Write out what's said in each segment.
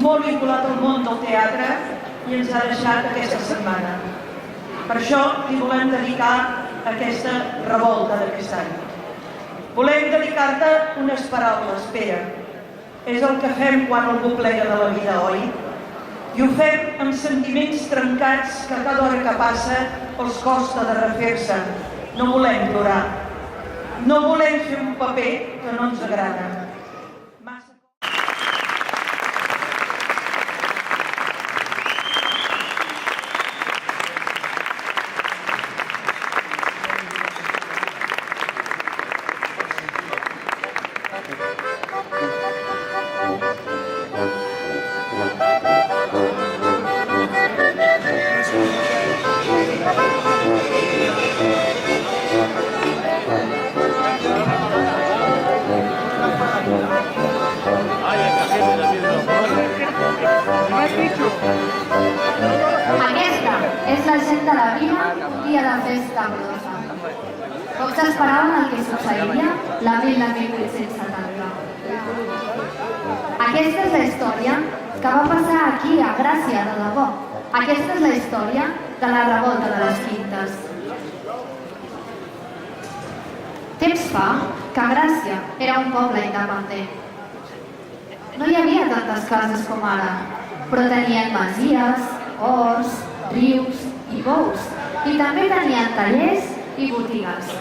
Molt vinculat al món del teatre i ens ha deixat aquesta setmana. Per això li volem dedicar aquesta revolta d'aquest any. Volem dedicar-te unes paraules, Pere. És el que fem quan algú plega de la vida, oi? I ho fem amb sentiments trencats que cada hora que passa els costa de refer-se. No volem plorar. No volem fer un paper que no ens agrada. Aquesta és la gent de la Vila, un dia de festa amorosa. Pocs esperaven el que succeiria l'abril de 1870. Aquesta és la història que va passar aquí a Gràcia, de debò. Aquesta és la història de la revolta de les Quintes. Temps fa que Gràcia era un poble independent. No hi havia tantes cases com ara, però tenien masies, horts, rius i bous, i també tenien tallers i botigues.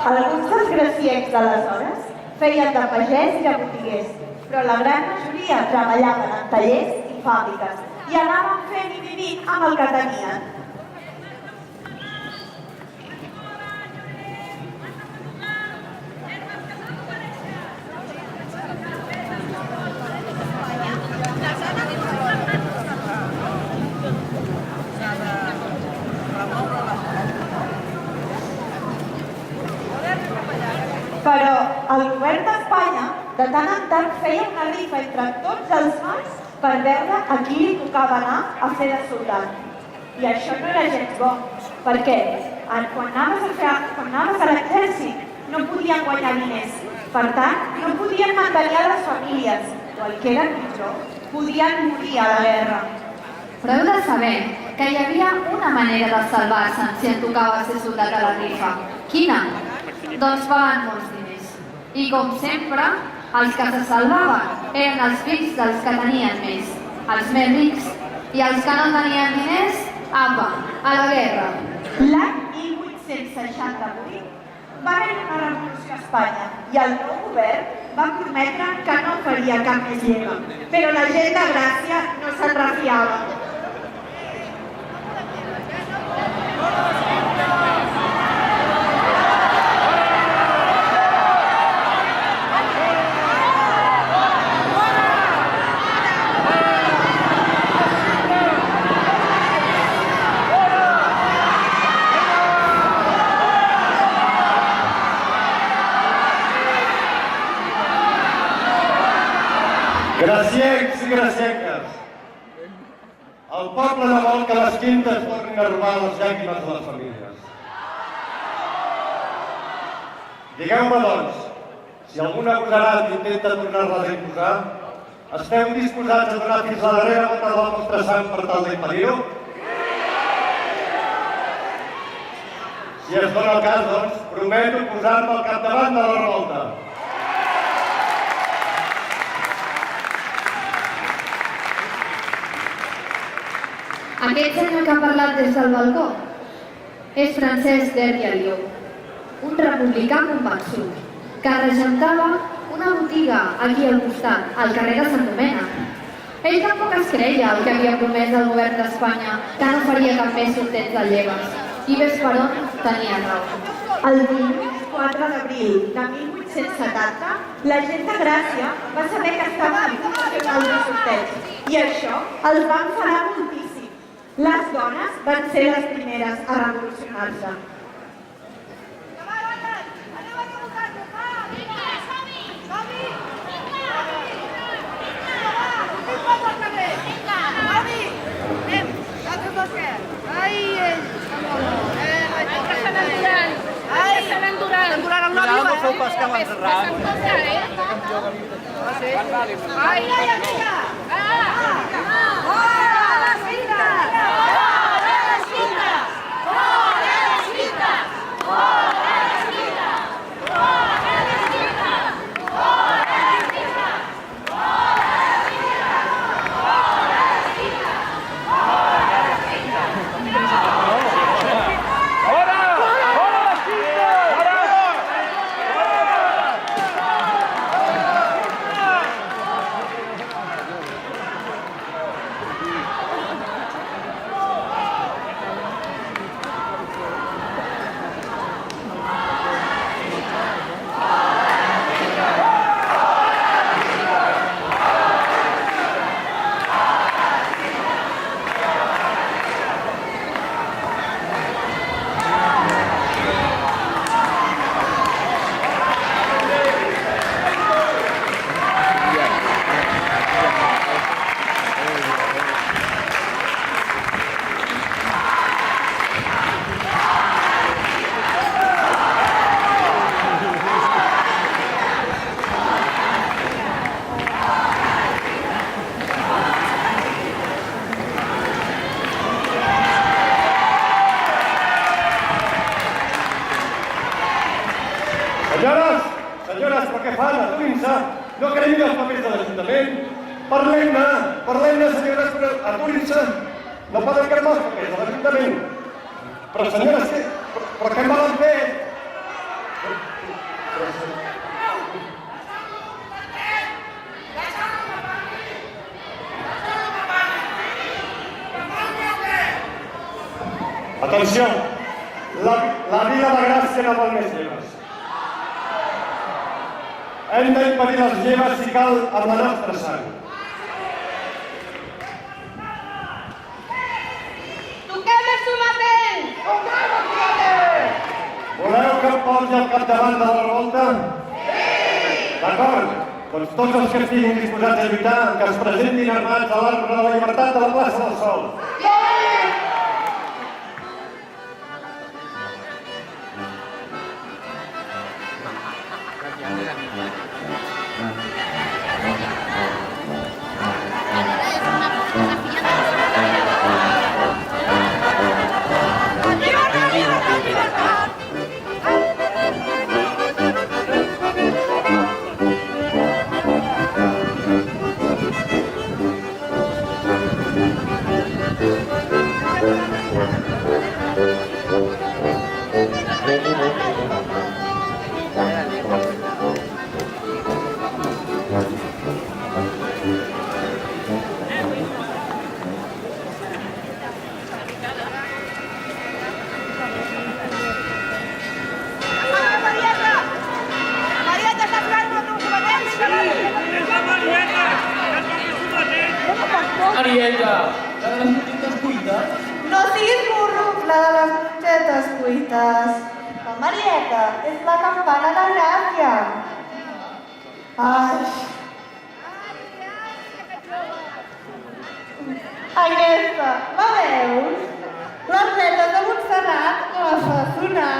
Alguns dels graciencs d'aleshores feien de pagès i de botiguers, però la gran majoria treballaven en tallers i fàbriques i anaven fent i vivint amb el que tenien. Però el govern d'Espanya de tant en tant feia una rifa entre tots els nois per veure a qui li tocava anar a fer de soldat. I això no era gens bo, perquè quan anaves a l'exèrcit no podien guanyar diners. Per tant, no podien mantenir a les famílies, o el que era pitjor, podien morir a la guerra. Però heu de saber que hi havia una manera de salvar-se si et tocava ser soldat a la rifa. Quina? Doncs pagant molts diners. I com sempre, els que se salvaven eren els fills dels que tenien més, els més rics, i els que no tenien diners, apa, a la guerra. L'any 1868 va haver una revolució a Espanya i el nou govern va prometre que no faria cap més lleva, però la gent de Gràcia no se'n refiava. Graciencs i gracienques, el poble no vol que les Quintes tornin a robar les llàgrimes de les famílies. Digueu-me, doncs, si algun agosarat intenta tornar-les a imposar, esteu disposats a donar fins a la darrera gota del vostre sang per tal d'impedir-ho? Si es dona el cas, doncs, prometo posar-me al capdavant de la revolta. Aquest senyor que ha parlat des del balcó és Francesc d'Erri Alió, un republicà convençut, que regentava una botiga aquí al costat, al carrer de Sant Domènec. Ell tampoc es creia el que havia promès el govern d'Espanya, que no faria cap més sorteig de lleves. I ves per on tenia raó. El dilluns 4 d'abril de 1870, la gent de Gràcia va saber que estava a punt de fer un sorteig i això els va enfadar moltíssim. Les dones van ser les primeres a revolucionar-se. Cuidado, no feu pas que m'encerrat. Senyores, però què fan? Aturin-se! No cremin els papers de l'Ajuntament! Parlem-ne, senyores, però aturin-se! No poden cremar els papers de l'Ajuntament! Però senyores, però què volen fer? Atenció! La Vila de Gràcia no vol més lleves. Hem d'impedir les lleves si cal amb la nostra sang. Toquem el sometent! Voleu que em posi al capdavant de la revolta? Sí! D'acord, doncs tots els que estiguin disposats a lluitar, que es presentin armats a l'arbre de la llibertat de la plaça del Sol. Ariella, la de les mongetes buides? No siguis burro, la de les mongetes cuites. La Marieta és la campana de Gràcia. Ai. Aquesta, la veus? Les netes de Montserrat la fa sonar.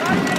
Ven!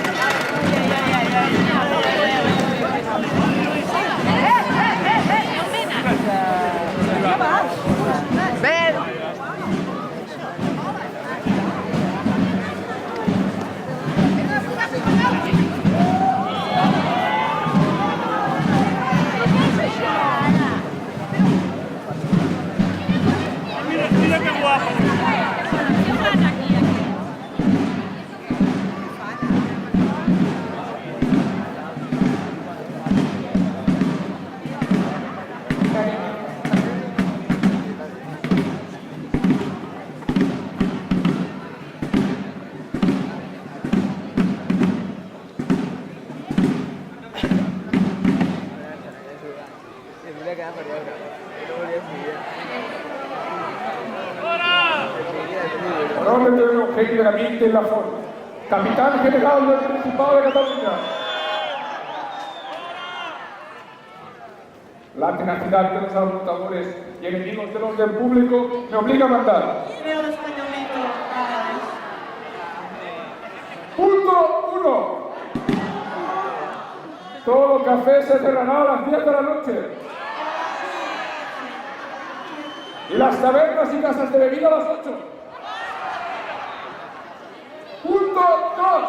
Por orden de Eugenio Gravite Lafont, capitán general del Principado de Cataluña. La tenacidad de los alborotadores y enemigos del orden público me obliga a mandar. Punto 1. Todo café se cerrará a las 10 de la noche. Y las tabernas y casas de bebida a las 8. Punto 2.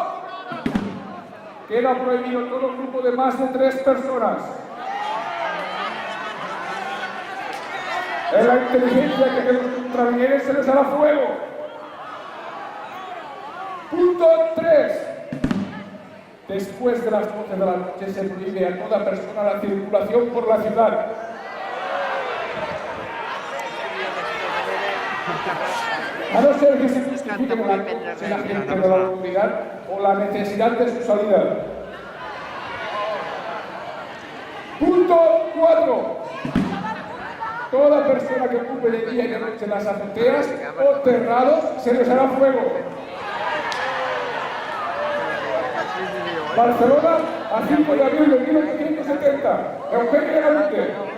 Queda prohibido todo grupo de más de 3 personas. Es la inteligencia que de los contravienes se les hará fuego. Punto 3. Después de las 12 de la noche se prohíbe a toda persona la circulación por la ciudad. A no ser que se justifique por algo, sea la gente de la autoridad o la necesidad de su salida. Punto 4. Toda persona que ocupe de día y de noche las azoteas o terrados se les hará fuego. Barcelona, a 5 de abril de 1870. Eugenio Gravite.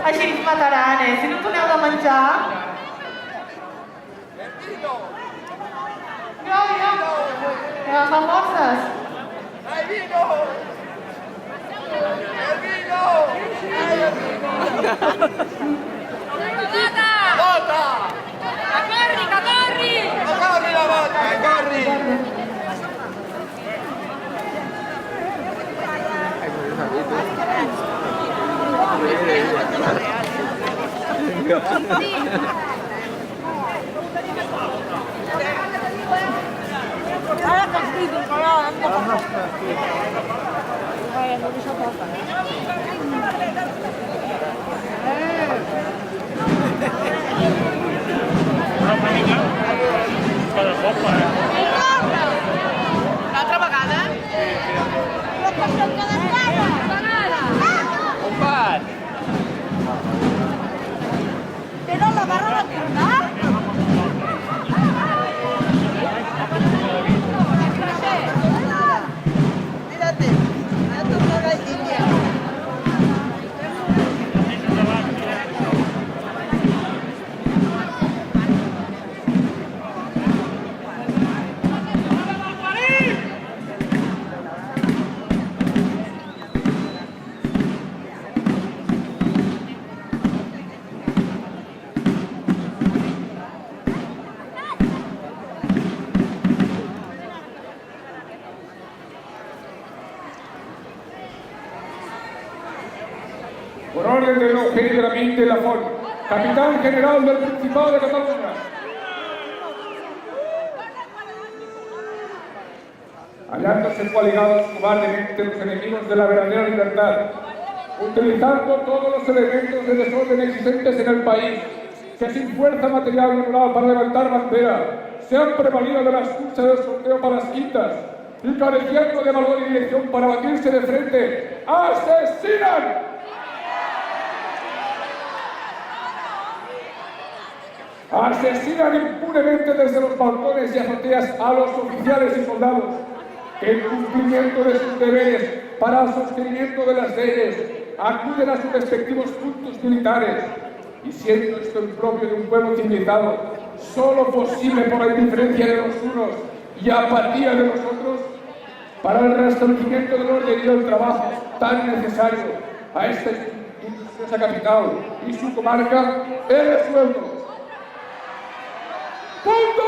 Així ens mataran, si no torneu de menjar. Agafa forces. ¡El vino! ¡El vino! ¡La bota! ¡A corri, que corri! ¡A corri la bota, que corri! Ahora que estoy preparada, l'altra vegada? Però la barra la tornar? Mírate, ya tornó la línea. orden de Eugenio Gramín de Lafont, capitán general del Principado de Cataluña. Hallándose coaligados cobardemente los enemigos de la verdadera libertad, utilizando todos los elementos de desorden existentes en el país, que sin fuerza material ni moral para levantar bandera, se han prevalido de la excusa del sorteo para las quintas y careciendo de valor y dirección para batirse de frente, ¡asesinan! Asesinan impunemente desde los balcones y azoteas a los oficiales y soldados que en cumplimiento de sus deberes para el sostenimiento de las leyes acuden a sus respectivos puntos militares y siendo esto impropio de un pueblo civilizado, solo posible por la indiferencia de los unos y apatía de los otros, para el restablecimiento del orden y del trabajo tan necesario a esta industriosa capital y su comarca, he resuelto. Punto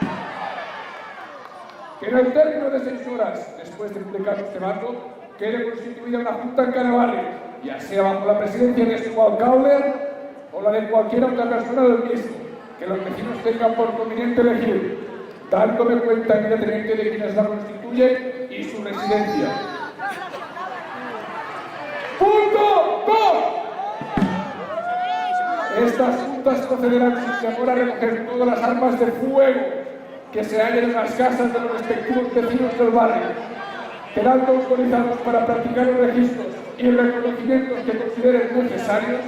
1. Que en el término de 6 horas, después de publicar este mando, quede constituida una junta en cada barrio, ya sea bajo la presidencia de su alcalde o la de cualquier otra persona del mismo, que los vecinos tengan por conveniente elegir, dándome cuenta inmediatamente de quienes la constituyen y su residencia. Punto 2. Estas juntas procederán sin temor a recoger todas las armas de fuego que se hallen en las casas de los respectivos vecinos del barrio, quedando autorizados para practicar los registros y reconocimientos que consideren necesarios,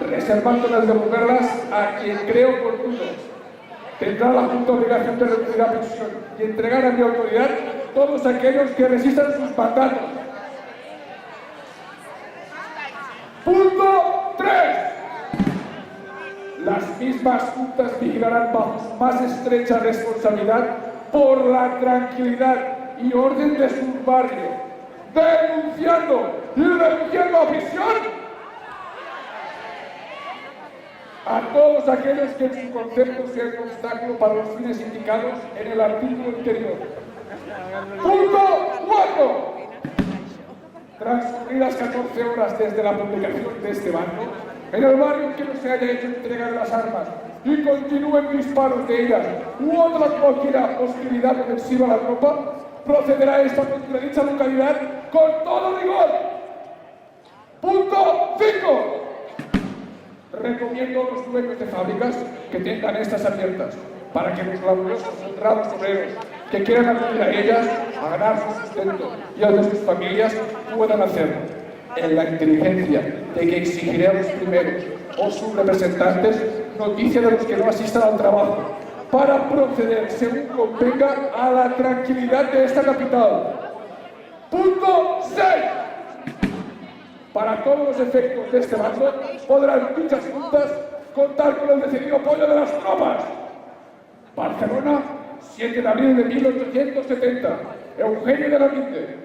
reservándolas devolverlas a quien cree oportuno. Tendrá la Junta obligación de reducir la prisión y entregar a mi autoridad todos aquellos que resistan sus mandatos. Punto 3. Las mismas juntas vigilarán bajo su más estrecha responsabilidad por la tranquilidad y orden de su barrio, denunciando y reduciendo a prisión a todos aquellos que en su concepto sean un obstáculo para los fines indicados en el artículo anterior. Punto 4. Transcurridas 14 horas desde la publicación de este bando, en el barrio en que no se haya hecho entrega de las armas y continúen disparos de ellas u otra cualquiera hostilidad ofensiva a la tropa, procederá esta contra dicha localidad con todo rigor. Punto 5. Recomiendo a los dueños de fábricas que tengan estas abiertas para que los laboriosos honrados obreros que quieran acudir a ellas a ganar su sustento y al de sus familias puedan hacerlo, en la inteligencia de que exigiré a los primeros o sus representantes noticia de los que no asistan al trabajo para proceder según convenga a la tranquilidad de esta capital. Punto 6. Para todos los efectos de este bando podrán dichas juntas contar con el decidido apoyo de las tropas. Barcelona, 7 de abril de 1870. Eugenio de Gramín.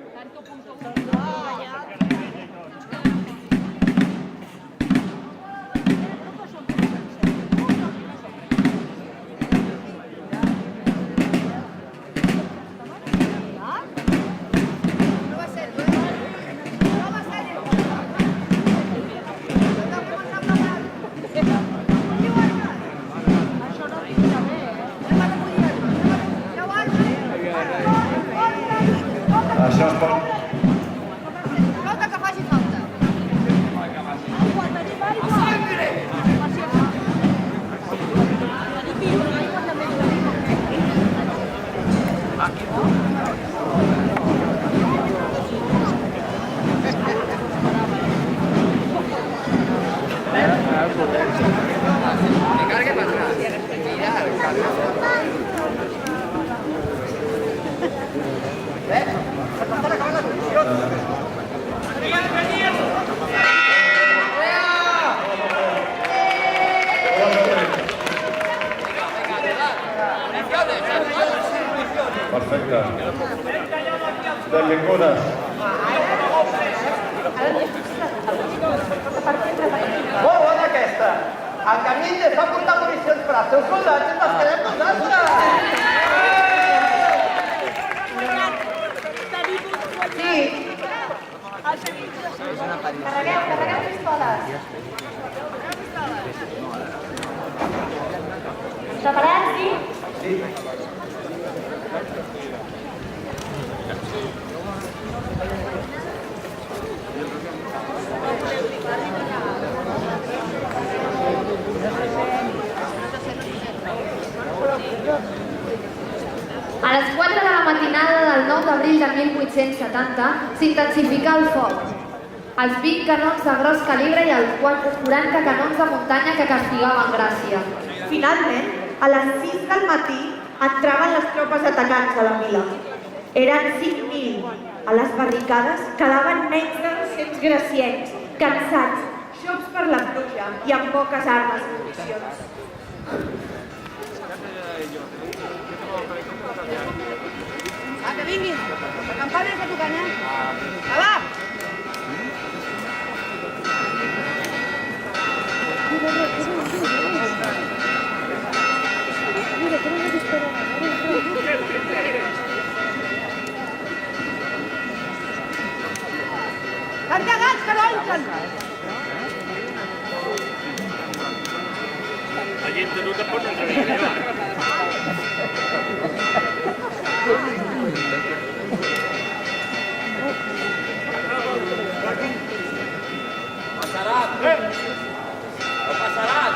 Perfecte. Benvingudes. Molt bona aquesta. El camí ens va portar municions per als seus soldats i ens les quedem nosaltres. Sí. Carregueu pistoles. Preparats, sí? A les 4 de la matinada del 9 d'abril de 1870 s'intensificà el foc. Els 20 canons de gros calibre i els 40 canons de muntanya que castigaven Gràcia. Finalment, a les 6 del matí entraven les tropes atacants a la vila. Eren 5.000. A les barricades quedaven menys de 200 graciencs, cansats, xops per la pluja i amb poques armes i municions. Que vinguin, la campana està tocant, eh? Va! Estan cagats, que no entren! La gent de no te pot entrar. Passarat! El passarat!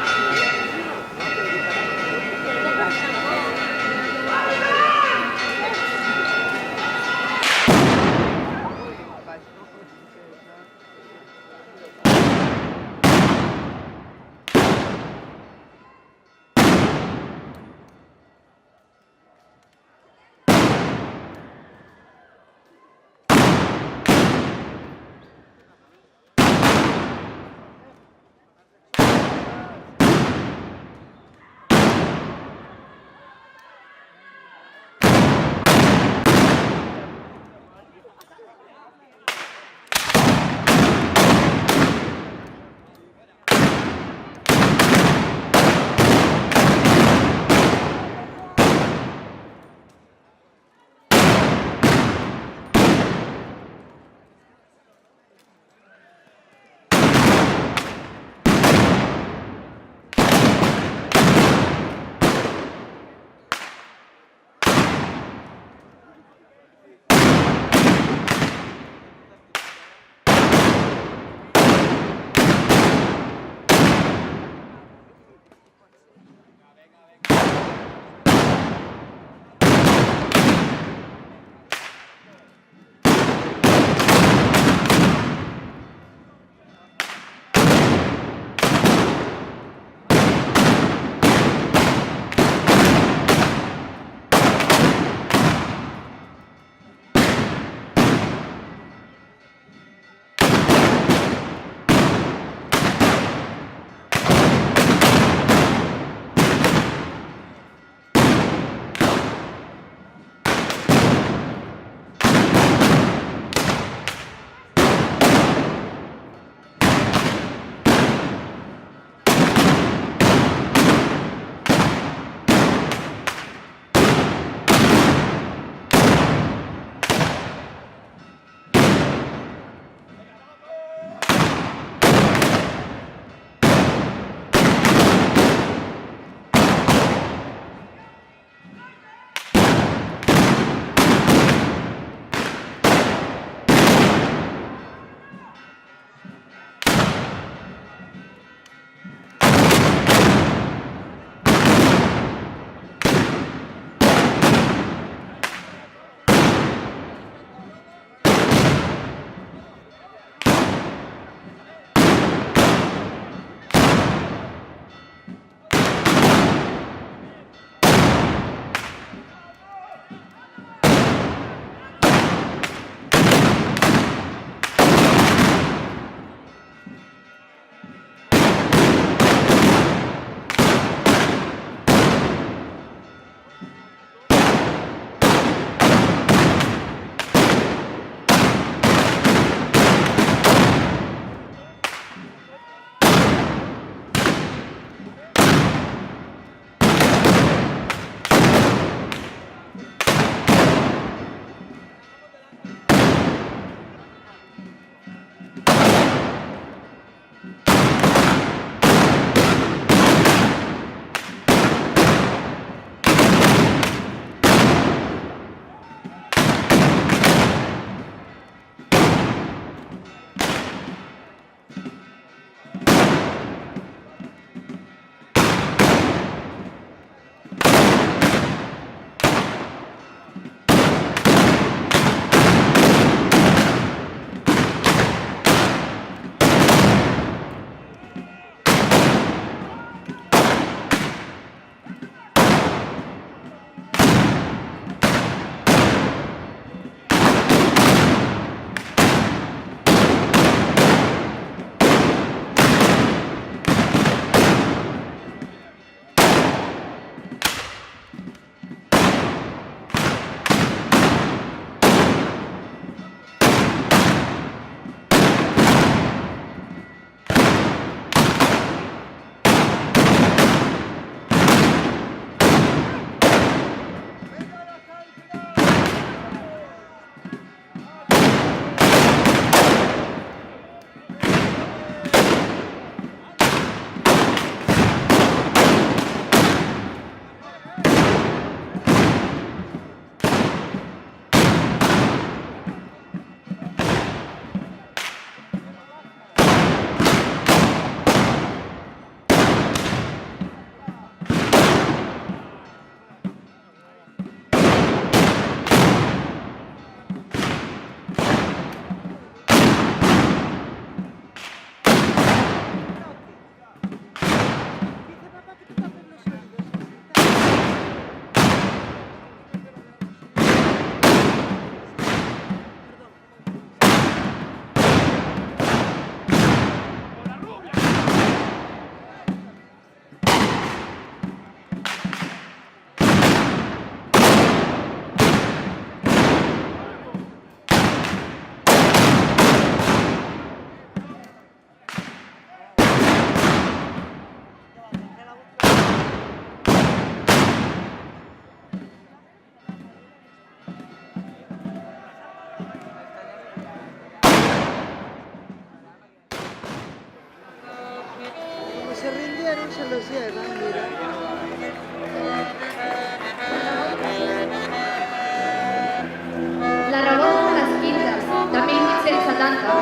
La revolta de les Quintes, de 1870,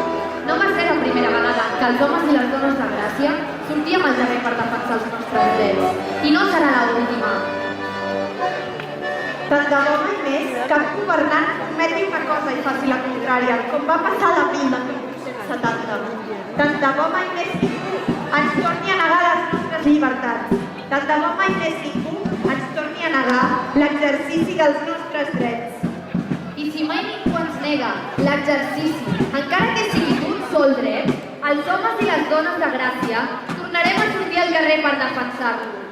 no va ser la primera vegada que els homes i les dones de Gràcia sortíem al carrer per defensar els nostres drets, i no serà l'última. Tant de bo mai més cap governant prometi una cosa i faci la contrària, com va passar l'abril de 1870. Tant de bo mai més ningú ens torni a negar les nostres llibertats. Tant de bo mai més ningú ens torni a negar l'exercici dels nostres drets. I si mai ningú ens nega l'exercici, encara que sigui d'un sol dret, els homes i les dones de Gràcia tornarem a sortir al carrer per defensar-lo.